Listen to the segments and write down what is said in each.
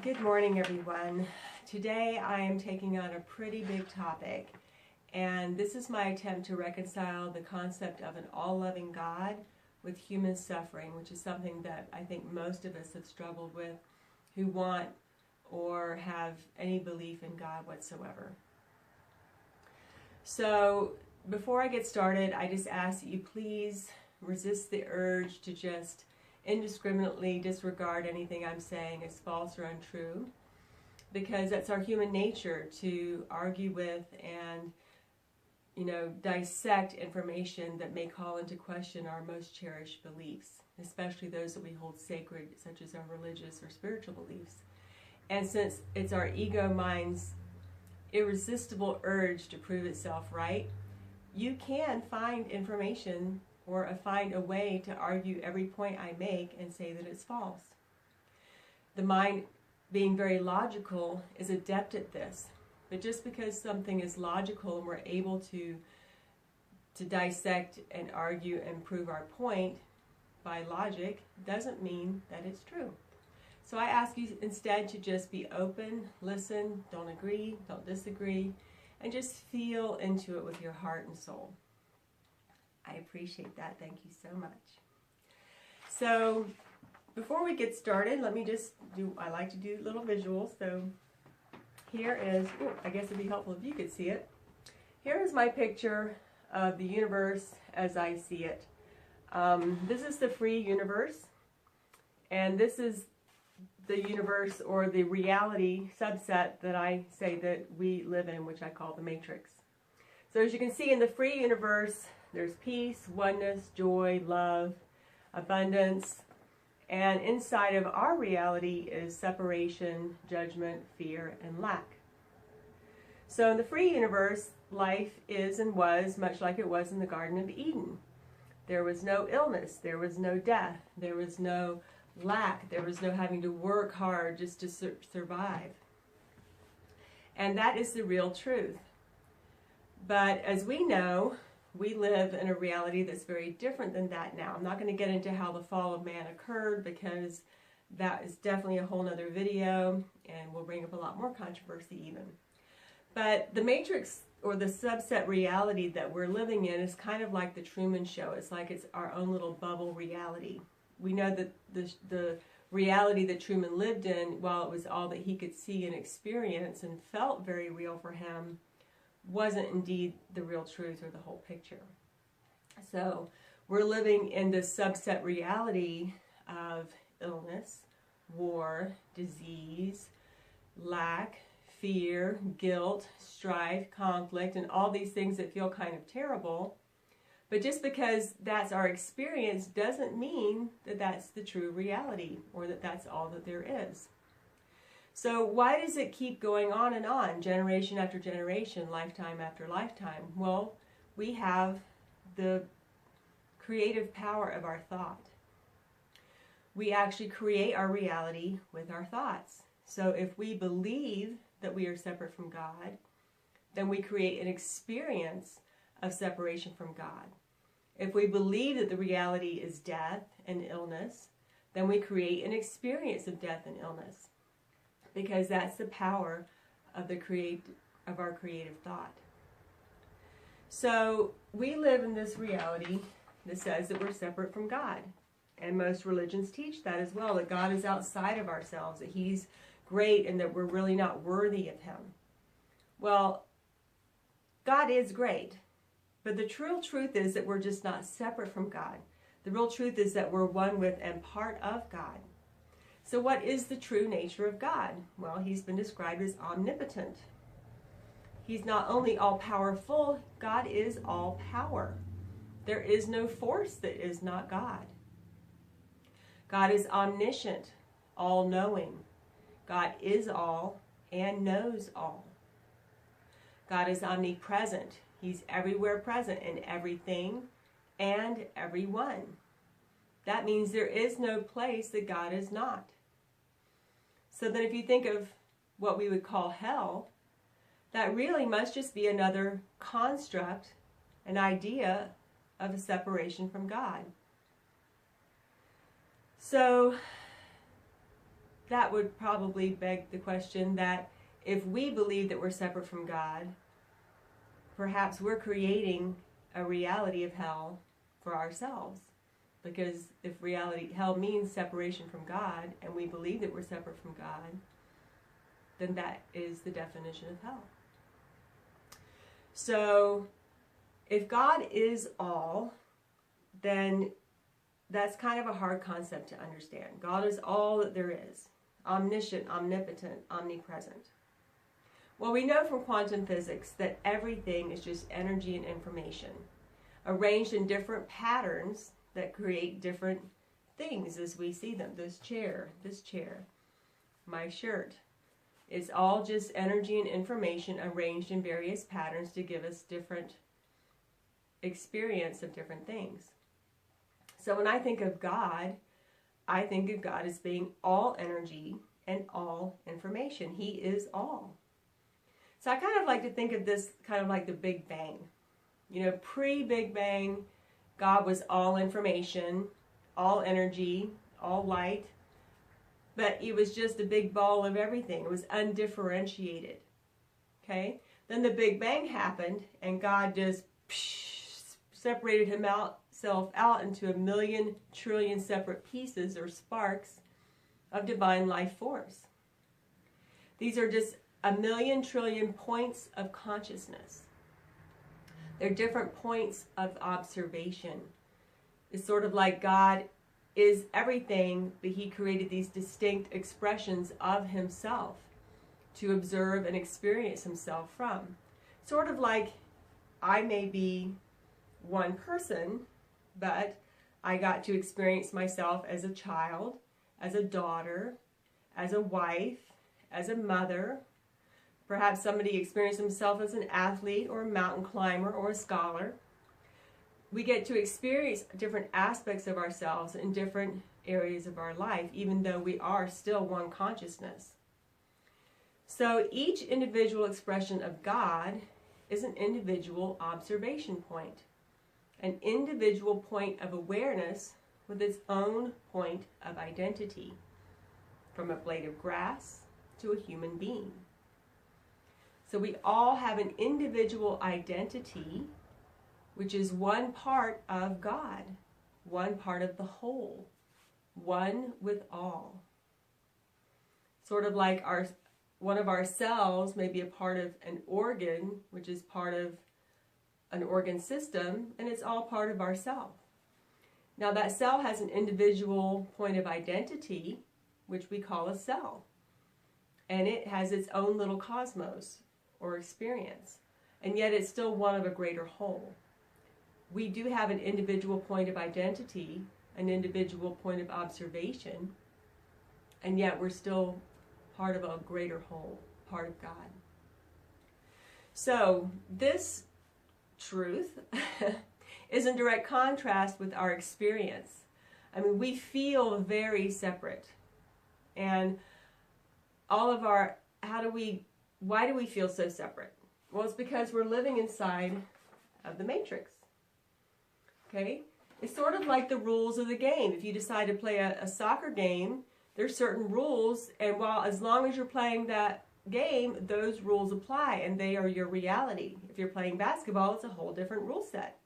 Good morning, everyone. Today I am taking on a pretty big topic, and this is my attempt to reconcile the concept of an all-loving God with human suffering, which is something that I think most of us have struggled with who want or have any belief in God whatsoever. So before I get started, I just ask that you please resist the urge to just indiscriminately disregard anything I'm saying as false or untrue, because that's our human nature to argue with and dissect information that may call into question our most cherished beliefs, especially those that we hold sacred, such as our religious or spiritual beliefs. And since it's our ego mind's irresistible urge to prove itself right, you can find information or find a way to argue every point I make and say that it's false. The mind, being very logical, is adept at this. But just because something is logical and we're able to dissect and argue and prove our point by logic doesn't mean that it's true. So I ask you instead to just be open, listen, don't agree, don't disagree, and just feel into it with your heart and soul. I appreciate that. Thank you so much. So before we get started, let me just I like to do little visuals. So here is, I guess it'd be helpful if you could see it. Here is my picture of the universe as I see it. This is the free universe, and this is the universe or the reality subset that I say that we live in, which I call the matrix. So as you can see in the free universe, there's peace, oneness, joy, love, abundance, and inside of our reality is separation, judgment, fear, and lack. So in the free universe, life is and was much like it was in the Garden of Eden. There was no illness, there was no death, there was no lack, there was no having to work hard just to survive. And that is the real truth. But as we know, we live in a reality that's very different than that now. I'm not going to get into how the fall of man occurred, because that is definitely a whole nother video and will bring up a lot more controversy even. But the matrix, or the subset reality that we're living in, is kind of like the Truman Show. It's like it's our own little bubble reality. We know that the reality that Truman lived in, while it was all that he could see and experience and felt very real for him, wasn't indeed the real truth or the whole picture. So we're living in this subset reality of illness, war, disease, lack, fear, guilt, strife, conflict, and all these things that feel kind of terrible. But just because that's our experience doesn't mean that that's the true reality, or that that's all that there is. So why does it keep going on, generation after generation, lifetime after lifetime? Well, we have the creative power of our thought. We actually create our reality with our thoughts. So if we believe that we are separate from God, then we create an experience of separation from God. If we believe that the reality is death and illness, then we create an experience of death and illness, because that's the power of our creative thought. So we live in this reality that says that we're separate from God. And most religions teach that as well, that God is outside of ourselves, that He's great and that we're really not worthy of Him. Well, God is great, but the true truth is that we're just not separate from God. The real truth is that we're one with and part of God. So what is the true nature of God? Well, He's been described as omnipotent. He's not only all-powerful, God is all-power. There is no force that is not God. God is omniscient, all-knowing. God is all and knows all. God is omnipresent. He's everywhere present in everything and everyone. That means there is no place that God is not. So then if you think of what we would call hell, that really must just be another construct, an idea of a separation from God. So that would probably beg the question that if we believe that we're separate from God, perhaps we're creating a reality of hell for ourselves. Because if hell means separation from God, and we believe that we're separate from God, then that is the definition of hell. So, if God is all, then that's kind of a hard concept to understand. God is all that there is. Omniscient, omnipotent, omnipresent. Well, we know from quantum physics that everything is just energy and information, arranged in different patterns that create different things as we see them. This chair, my shirt. It's all just energy and information arranged in various patterns to give us different experience of different things. So when I think of God, I think of God as being all energy and all information. He is all. So I kind of like to think of this kind of like the Big Bang. You know, pre-Big Bang, God was all information, all energy, all light, but it was just a big ball of everything. It was undifferentiated. Okay? Then the Big Bang happened, and God just separated himself out into 1,000,000 trillion separate pieces or sparks of divine life force. These are just 1,000,000 trillion points of consciousness. They're different points of observation. It's sort of like God is everything, but he created these distinct expressions of himself to observe and experience himself from. Sort of like I may be one person, but I got to experience myself as a child, as a daughter, as a wife, as a mother. Perhaps somebody experienced himself as an athlete or a mountain climber or a scholar. We get to experience different aspects of ourselves in different areas of our life, even though we are still one consciousness. So each individual expression of God is an individual observation point, an individual point of awareness with its own point of identity, from a blade of grass to a human being. So we all have an individual identity, which is one part of God, one part of the whole, one with all. Sort of like one of our cells may be a part of an organ, which is part of an organ system, and it's all part of our cell. Now that cell has an individual point of identity, which we call a cell. And it has its own little cosmos or experience. And yet it's still one of a greater whole. We do have an individual point of identity, an individual point of observation, and yet we're still part of a greater whole, part of God. So this truth is in direct contrast with our experience. I mean, we feel very separate. And all of our, why do we feel so separate? Well, it's because we're living inside of the matrix. Okay? It's sort of like the rules of the game. If you decide to play a soccer game, there's certain rules, and as long as you're playing that game, those rules apply, and they are your reality. If you're playing basketball, it's a whole different rule set.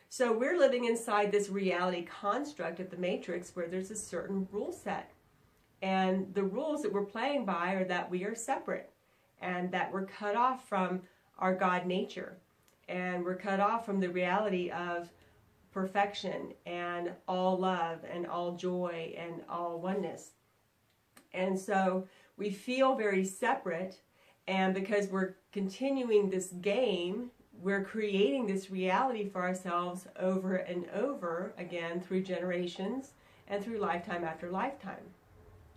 So we're living inside this reality construct of the matrix where there's a certain rule set. And the rules that we're playing by are that we are separate, and that we're cut off from our God nature, and we're cut off from the reality of perfection and all love and all joy and all oneness. And so we feel very separate, and because we're continuing this game, we're creating this reality for ourselves over and over again through generations and through lifetime after lifetime.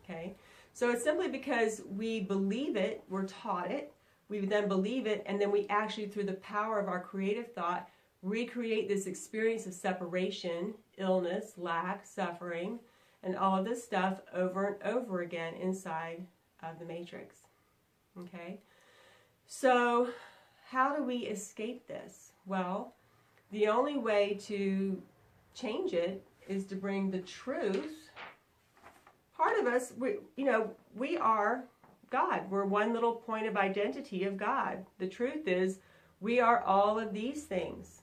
Okay? So it's simply because we believe it, we're taught it, we then believe it, and then we actually, through the power of our creative thought, recreate this experience of separation, illness, lack, suffering, and all of this stuff over and over again inside of the matrix. Okay? So how do we escape this? Well, the only way to change it is to bring the truth, part of us, we are God. We're one little point of identity of God. The truth is, we are all of these things,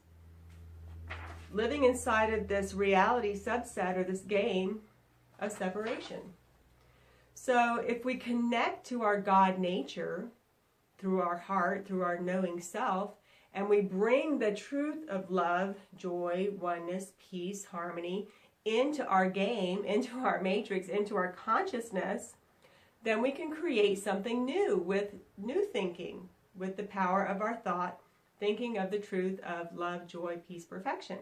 living inside of this reality subset, or this game of separation. So if we connect to our God nature through our heart, through our knowing self, and we bring the truth of love, joy, oneness, peace, harmony into our game, into our matrix, into our consciousness, then we can create something new with new thinking, with the power of our thought, thinking of the truth of love, joy, peace, perfection.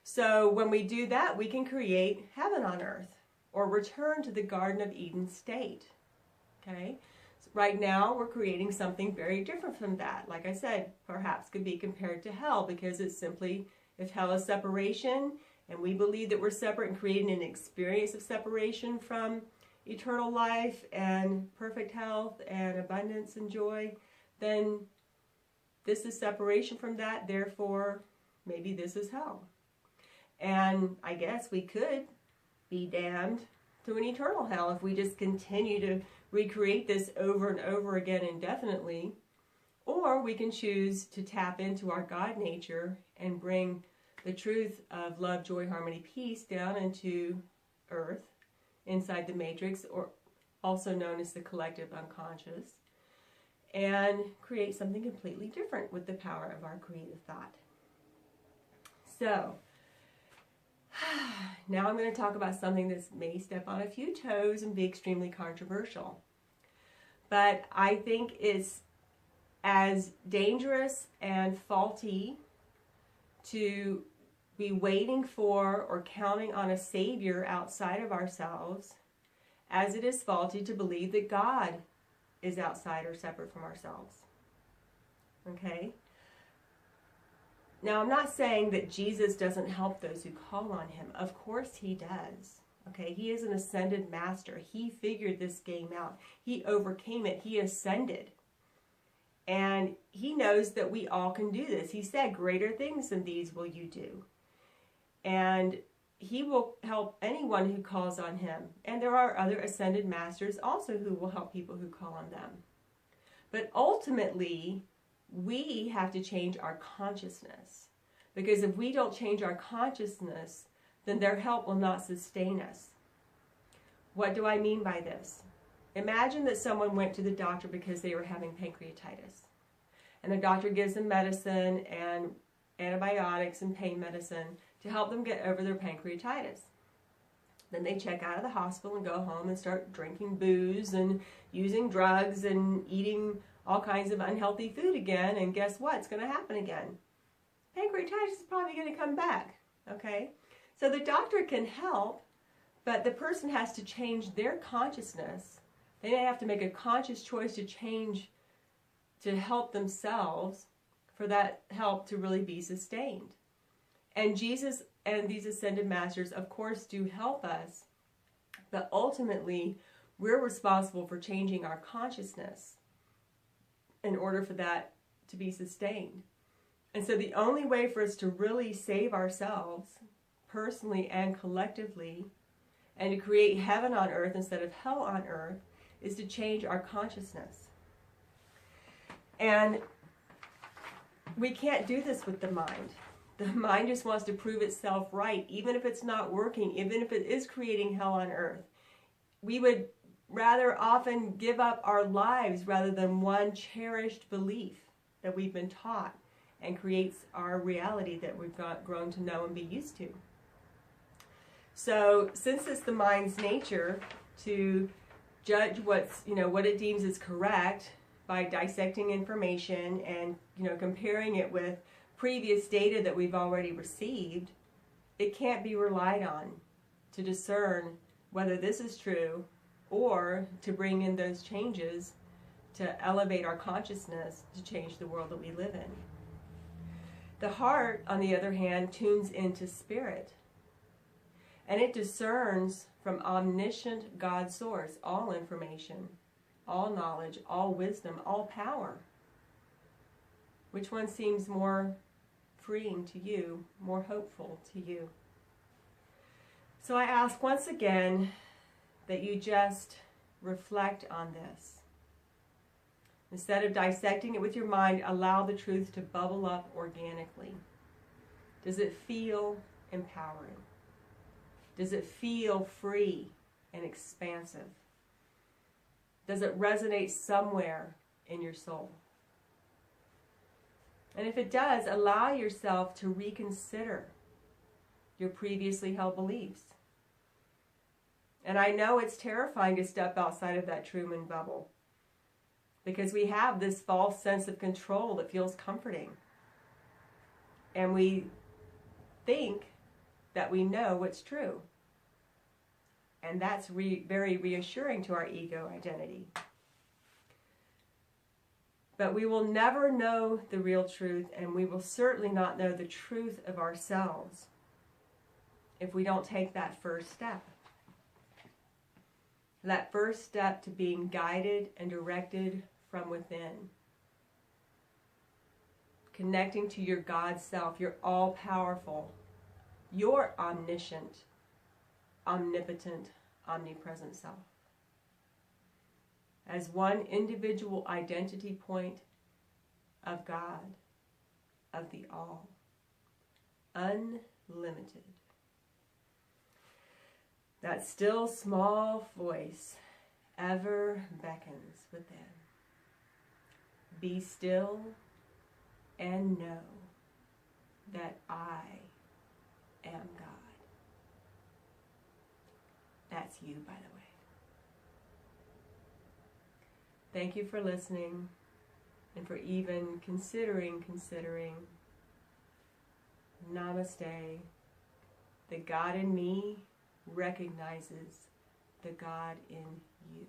So when we do that, we can create heaven on earth, or return to the Garden of Eden state. Okay? So right now, we're creating something very different from that. Like I said, perhaps could be compared to hell, because it's simply, if hell is separation, and we believe that we're separate and creating an experience of separation from eternal life and perfect health and abundance and joy, then this is separation from that, therefore maybe this is hell. And I guess we could be damned to an eternal hell if we just continue to recreate this over and over again indefinitely. Or we can choose to tap into our God nature and bring the truth of love, joy, harmony, peace down into earth, inside the matrix, or also known as the collective unconscious, and create something completely different with the power of our creative thought. So, now I'm going to talk about something that may step on a few toes and be extremely controversial. But I think it's as dangerous and faulty to be waiting for or counting on a Savior outside of ourselves as it is faulty to believe that God is outside or separate from ourselves. Okay? Now, I'm not saying that Jesus doesn't help those who call on him. Of course he does. Okay? He is an ascended master. He figured this game out. He overcame it. He ascended. And he knows that we all can do this. He said, greater things than these will you do. And he will help anyone who calls on him. And there are other ascended masters also who will help people who call on them. But ultimately, we have to change our consciousness. Because if we don't change our consciousness, then their help will not sustain us. What do I mean by this? Imagine that someone went to the doctor because they were having pancreatitis. And the doctor gives them medicine and antibiotics and pain medicine to help them get over their pancreatitis. Then they check out of the hospital and go home and start drinking booze and using drugs and eating all kinds of unhealthy food again. And guess what? It's going to happen again. Pancreatitis is probably going to come back. Okay? So the doctor can help, but the person has to change their consciousness. They have to make a conscious choice to change, to help themselves, for that help to really be sustained. And Jesus and these ascended masters, of course, do help us, but ultimately, we're responsible for changing our consciousness in order for that to be sustained. And so the only way for us to really save ourselves, personally and collectively, and to create heaven on earth instead of hell on earth, is to change our consciousness. And we can't do this with the mind. The mind just wants to prove itself right, even if it's not working, even if it is creating hell on earth. We would rather often give up our lives rather than one cherished belief that we've been taught and creates our reality that we've grown to know and be used to. So since it's the mind's nature to judge what it deems is correct by dissecting information and comparing it with previous data that we've already received, it can't be relied on to discern whether this is true or to bring in those changes to elevate our consciousness to change the world that we live in. The heart, on the other hand, tunes into spirit, and it discerns from omniscient God source all information, all knowledge, all wisdom, all power. Which one seems more freeing to you, more hopeful to you? So I ask once again, that you just reflect on this. Instead of dissecting it with your mind, allow the truth to bubble up organically. Does it feel empowering? Does it feel free and expansive? Does it resonate somewhere in your soul? And if it does, allow yourself to reconsider your previously held beliefs. And I know it's terrifying to step outside of that Truman bubble, because we have this false sense of control that feels comforting. And we think that we know what's true. And that's very reassuring to our ego identity. But we will never know the real truth, and we will certainly not know the truth of ourselves if we don't take that first step. That first step to being guided and directed from within. Connecting to your God self, your all-powerful, your omniscient, omnipotent, omnipresent self. As one individual identity point of God, of the all, unlimited. That still small voice ever beckons within. Be still and know that I am God. That's you, by the way. Thank you for listening and for even considering. Namaste. The God in me recognizes the God in you.